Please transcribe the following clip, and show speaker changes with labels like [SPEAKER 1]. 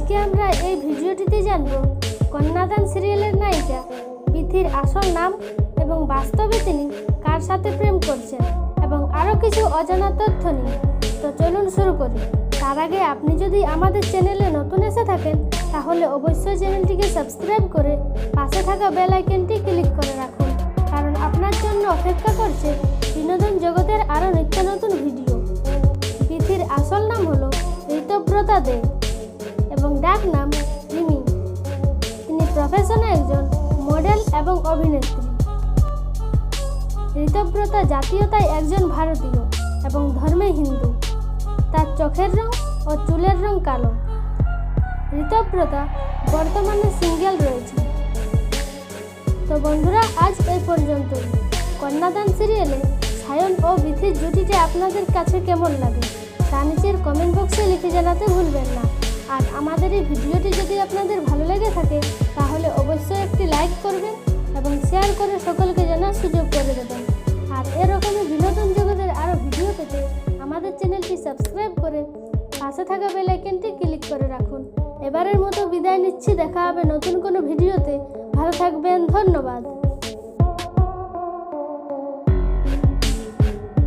[SPEAKER 1] আজকে আমরা এই ভিডিওটিতে জানব কন্যাদান সিরিয়ালের নায়িকা বিথির আসল নাম এবং বাস্তবে তিনি কার সাথে প্রেম করছেন এবং আরও কিছু অজানা তথ্য নিয়ে। তো চলুন শুরু করি। তার আগে আপনি যদি আমাদের চ্যানেলে নতুন এসে থাকেন তাহলে অবশ্যই চ্যানেলটিকে সাবস্ক্রাইব করে পাশে থাকা বেল আইকনটি ক্লিক করে রাখুন, কারণ আপনার জন্য অপেক্ষা করছে বিনোদন জগতের আরও নিত্য নতুন ভিডিও। বিথির আসল নাম হলো ঋতব্রতা দে এবং ডাক নাম রিমি। তিনি প্রফেশনে একজন মডেল এবং অভিনেত্রী। ঋতব্রতা জাতীয়তায় একজন ভারতীয় এবং ধর্মে হিন্দু। তার চোখের রং ও চুলের রং কালো। ঋতব্রতা বর্তমানে সিঙ্গেল রয়েছে। তো বন্ধুরা, আজ এই পর্যন্তই। কন্যাদান সিরিয়ালে সায়ন ও বিথির জুটিটি আপনাদের কাছে কেমন লাগে তা নিচের কমেন্ট বক্সে লিখে জানাতে ভুলবেন না। আর আমাদের এই ভিডিওটি যদি আপনাদের ভালো লেগে থাকে তাহলে অবশ্যই একটি লাইক করবেন এবং শেয়ার করে সকলকে জানার সুযোগ করে দেবেন। আর এরকমই বিনোদন জগতের আরও ভিডিও পেতে আমাদের চ্যানেলটি সাবস্ক্রাইব করে পাশে থাকা বেল আইকনটি ক্লিক করে রাখুন। এবারের মতো বিদায় নিচ্ছি, দেখা হবে নতুন কোনো ভিডিওতে। ভালো থাকবেন, ধন্যবাদ।